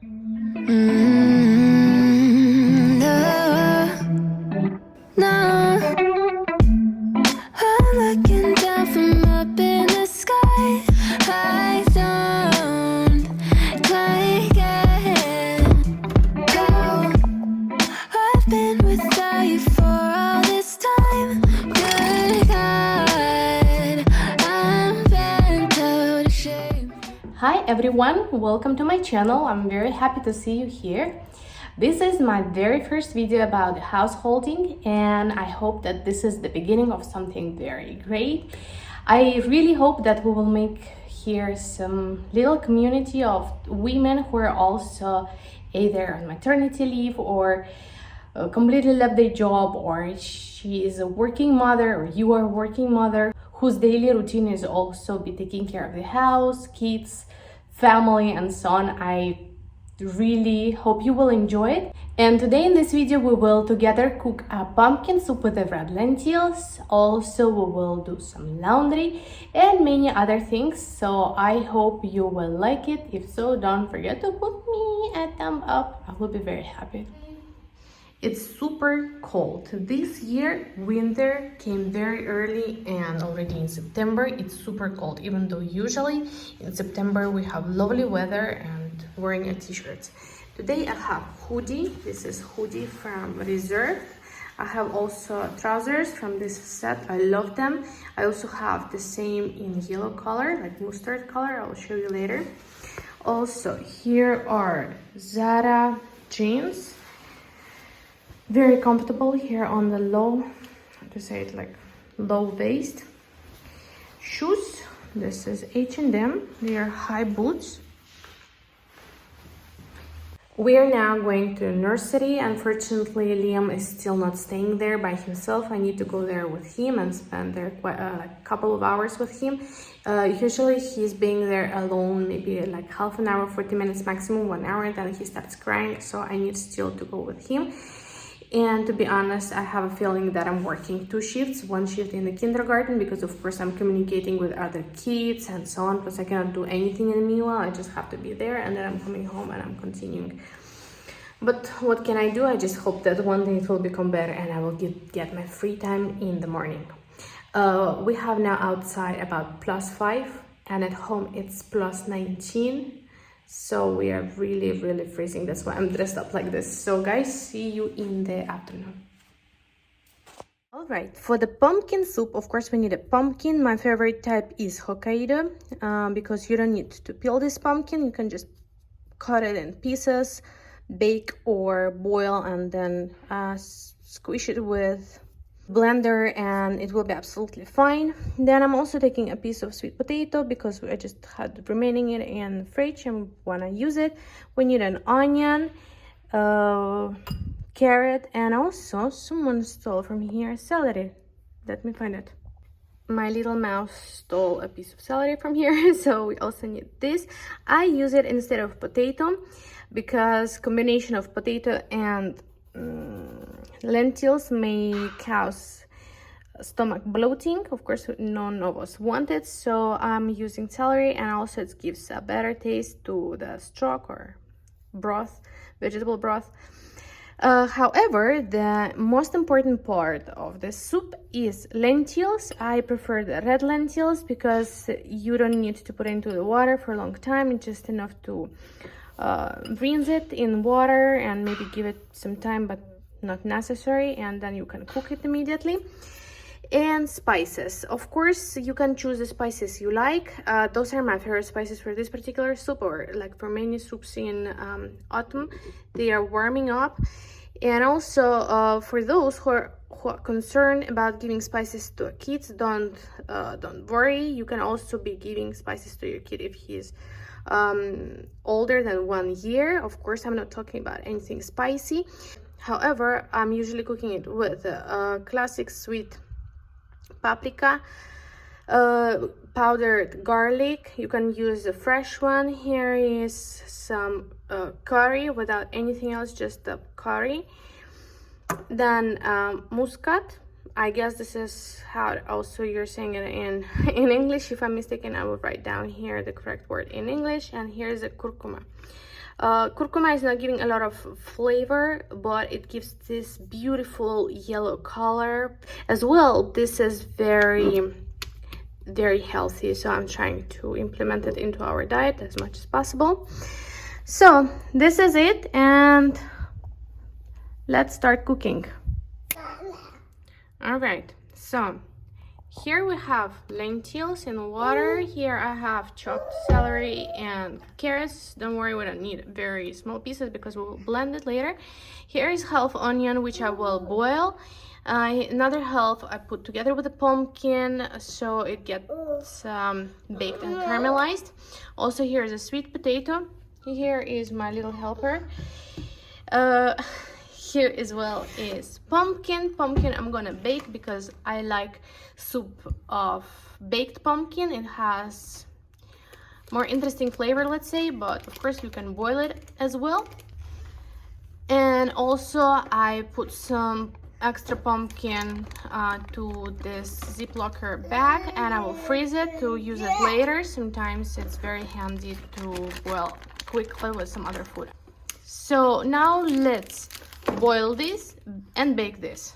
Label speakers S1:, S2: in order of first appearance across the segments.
S1: No, I'm looking down from up in the sky. I don't like it. No, I've been without you for all this time. Good God, I'm bent out of shape.
S2: Hi everyone, welcome to my channel. I'm very happy to see you here. This is my very first video about householding, and I hope that this is the beginning of something very great. I really hope that we will make here some little community of women who are also either on maternity leave or completely left their job, or she is a working mother, or you are a working mother whose daily routine is also be taking care of the house, kids, family, and so on. I really hope you will enjoy it. And today in this video we will together cook a pumpkin soup with the red lentils. Also we will do some laundry and many other things, so I hope you will like it. If so, don't forget to put me a thumb up. I will be very happy. It's super cold. This year, winter came very early, and already in September, it's super cold, even though usually in September we have lovely weather and wearing a t-shirt. Today I have hoodie. This is hoodie from Reserve. I have also trousers from this set. I love them. I also have the same in yellow color, like mustard color. I will show you later. Also, here are Zara jeans. Very comfortable here on the low, to say it like low waist. Shoes, this is H&M, they are high boots. We are now going to nursery. Unfortunately, Liam is still not staying there by himself. I need to go there with him and spend there quite a couple of hours with him. Usually he's being there alone, maybe like half an hour, 40 minutes maximum, 1 hour, then he starts crying, so I need still to go with him. And to be honest, I have a feeling that I'm working 2 shifts, 1 shift in the kindergarten, because of course I'm communicating with other kids and so on, because I cannot do anything in the meanwhile. I just have to be there, and then I'm coming home and I'm continuing. But what can I do? I just hope that one day it will become better and I will get my free time in the morning. We have now outside about +5, and at home it's +19. So we are really freezing. That's why I'm dressed up like this. So guys, see you in the afternoon. All right, for the pumpkin soup, of course we need a pumpkin. My favorite type is Hokkaido, because you don't need to peel this pumpkin. You can just cut it in pieces, bake or boil, and then squish it with blender, and it will be absolutely fine. Then I'm also taking a piece of sweet potato because I just had remaining it in the fridge and want to use it. We need an onion, carrot, and also someone stole from here celery. Let me find it. My little mouse stole a piece of celery from here, so we also need this. I use it instead of potato because combination of potato and lentils may cause stomach bloating. Of course, none of us want it, so I'm using celery, and also it gives a better taste to the stock or broth, vegetable broth. However, the most important part of the soup is lentils. I prefer the red lentils because you don't need to put it into the water for a long time. It's just enough to rinse it in water and maybe give it some time, but not necessary, and then you can cook it immediately. And spices, of course you can choose the spices you like. Those are my favorite spices for this particular soup, or like for many soups in autumn. They are warming up. And also for those who are concerned about giving spices to kids, don't worry. You can also be giving spices to your kid if he's older than 1 year. Of course, I'm not talking about anything spicy. However, I'm usually cooking it with classic sweet paprika, powdered garlic. You can use the fresh one. Here is some curry without anything else, just the curry. Then muscat. I guess this is how also you're saying it in English. If I'm mistaken, I will write down here the correct word in English. And here's the curcuma. Curcuma is not giving a lot of flavor, but it gives this beautiful yellow color as well. This is very healthy, so I'm trying to implement it into our diet as much as possible. So this is it, and let's start cooking. All right, so here we have lentils in water. Here I have chopped celery and carrots. Don't worry, we don't need very small pieces because we will blend it later. Here is half onion, which I will boil. Another half I put together with the pumpkin, so it gets baked and caramelized. Also, here is a sweet potato. Here is my little helper. Here as well is pumpkin. I'm gonna bake because I like soup of baked pumpkin. It has more interesting flavor, let's say, but of course you can boil it as well. And also I put some extra pumpkin to this Ziplocker bag, and I will freeze it to use it later. Sometimes it's very handy to boil quickly with some other food. So now let's boil this and bake this.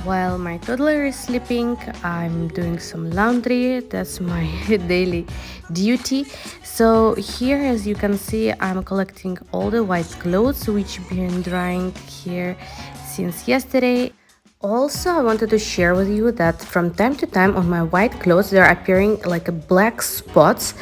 S2: While my toddler is sleeping, I'm doing some laundry. That's my daily duty. So here, as you can see, I'm collecting all the white clothes which been drying here since yesterday. Also, I wanted to share with you that from time to time on my white clothes there are appearing like black spots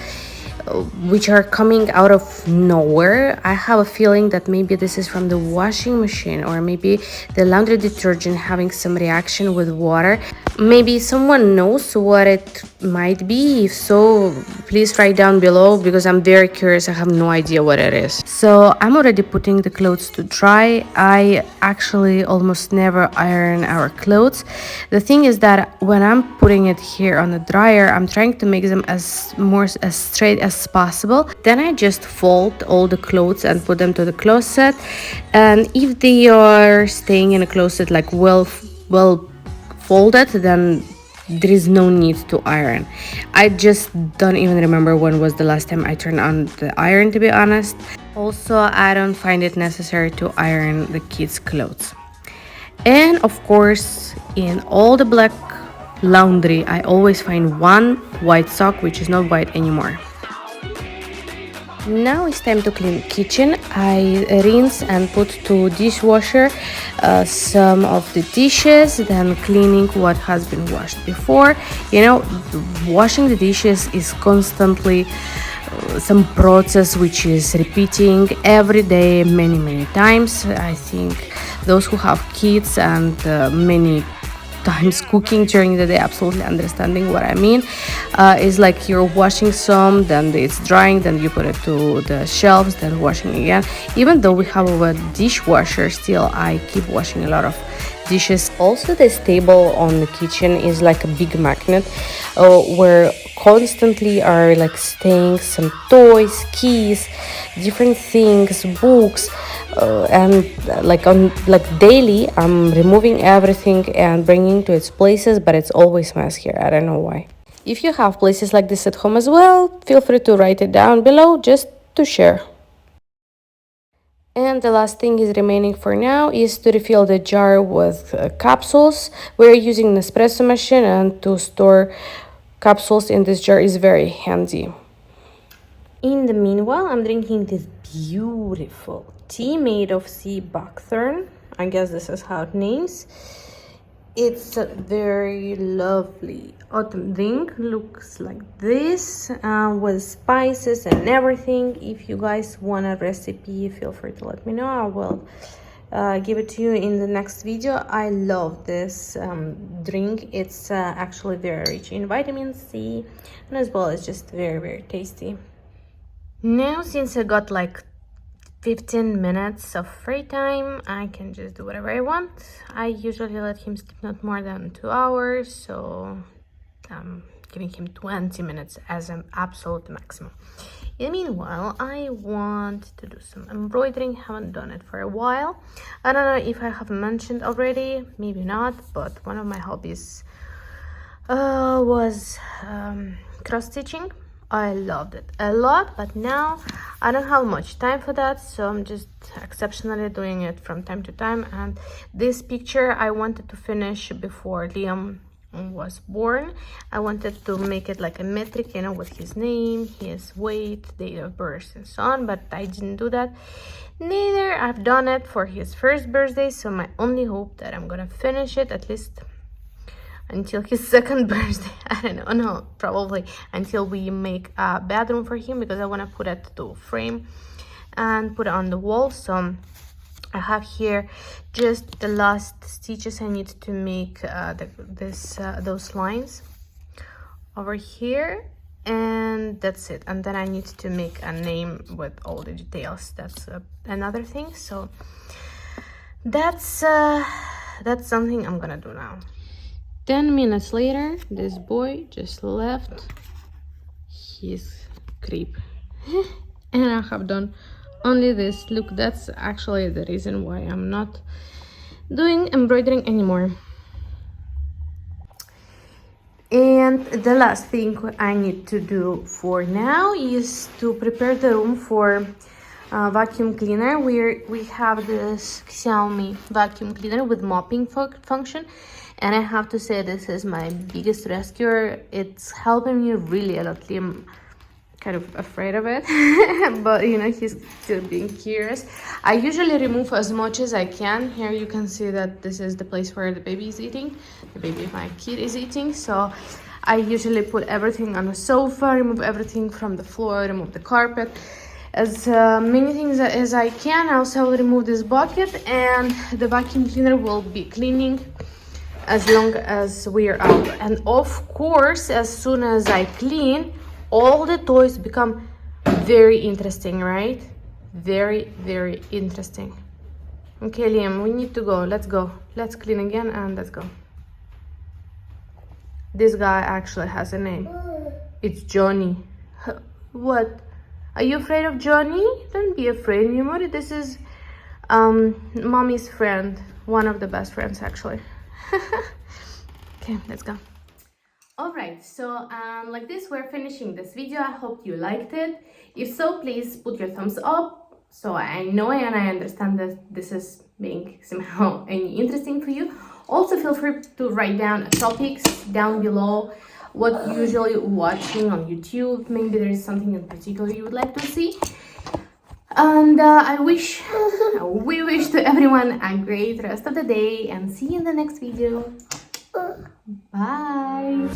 S2: which are coming out of nowhere. I have a feeling that maybe this is from the washing machine, or maybe the laundry detergent having some reaction with water. Maybe someone knows what it might be. If so, please write down below because I'm very curious. I have no idea what it is. So I'm already putting the clothes to dry. I actually almost never iron our clothes. The thing is that when I'm putting it here on the dryer, I'm trying to make them as straight as possible. Then I just fold all the clothes and put them to the closet. And if they are staying in a closet like well folded, then there is no need to iron. I just don't even remember when was the last time I turned on the iron, to be honest. Also, I don't find it necessary to iron the kids' clothes. And of course, in all the black laundry, I always find one white sock which is not white anymore. Now it's time to clean kitchen. I rinse and put to dishwasher some of the dishes, then cleaning what has been washed before. You know, washing the dishes is constantly some process which is repeating every day many times. I think those who have kids and many times cooking during the day absolutely understanding what I mean. Is like you're washing some, then it's drying, then you put it to the shelves, then washing again. Even though we have a dishwasher, still I keep washing a lot of dishes. Also, this table on the kitchen is like a big magnet where constantly are like staying some toys, keys, different things, books, and daily I'm removing everything and bringing to its places, but it's always mess here. I don't know why. If you have places like this at home as well, feel free to write it down below just to share. And the last thing is remaining for now is to refill the jar with capsules. We're using an espresso machine, and to store capsules in this jar is very handy. In the meanwhile, I'm drinking this beautiful tea made of sea buckthorn. I guess this is how it names. It's a very lovely autumn drink. Looks like this with spices and everything. If you guys want a recipe, feel free to let me know. I will give it to you in the next video. I love this drink. It's actually very rich in vitamin C, and as well it's just very tasty. Now since I got like 15 minutes of free time, I can just do whatever I want. I usually let him sleep not more than 2 hours, so I'm giving him 20 minutes as an absolute maximum. In the meanwhile, I want to do some embroidering. Haven't done it for a while. I don't know if I have mentioned already, maybe not, but one of my hobbies was cross-stitching. I loved it a lot, but now I don't have much time for that, so I'm just exceptionally doing it from time to time. And this picture I wanted to finish before Liam was born. I wanted to make it like a metric, you know, with his name, his weight, date of birth, and so on, but I didn't do that. Neither I've done it for his first birthday, so my only hope that I'm gonna finish it at least until his second birthday. I don't know, no, probably until we make a bedroom for him, because I want to put it to frame and put it on the wall. So I have here just the last stitches I need to make those lines over here, and that's it. And then I need to make a name with all the details. That's another thing. So that's something I'm gonna do now. 10 minutes later, this boy just left his crib and I have done only this. Look, that's actually the reason why I'm not doing embroidering anymore. And the last thing I need to do for now is to prepare the room for vacuum cleaner. We have this Xiaomi vacuum cleaner with mopping function, and I have to say this is my biggest rescuer. It's helping me really a lot. I'm kind of afraid of it but you know, he's still being curious. I usually remove as much as I can. Here you can see that this is the place where the baby is eating, the baby, my kid, is eating. So I usually put everything on the sofa, remove everything from the floor, remove the carpet, as many things as I can. I also will remove this bucket, and the vacuum cleaner will be cleaning as long as we are out. And of course, as soon as I clean, all the toys become very interesting, right? Very interesting. Okay, Liam, we need to go. Let's go. Let's clean again and let's go. This guy actually has a name. It's Johnny. What? Are you afraid of Johnny? Don't be afraid, Mimori. This is mommy's friend. One of the best friends, actually. Okay, let's go. All right, so like this, we're finishing this video. I hope you liked it. If so, please put your thumbs up, so I know and I understand that this is being somehow interesting for you. Also, feel free to write down topics down below, what you're usually watching on YouTube. Maybe there is something in particular you would like to see. And we wish to everyone a great rest of the day, and see you in the next video. Bye.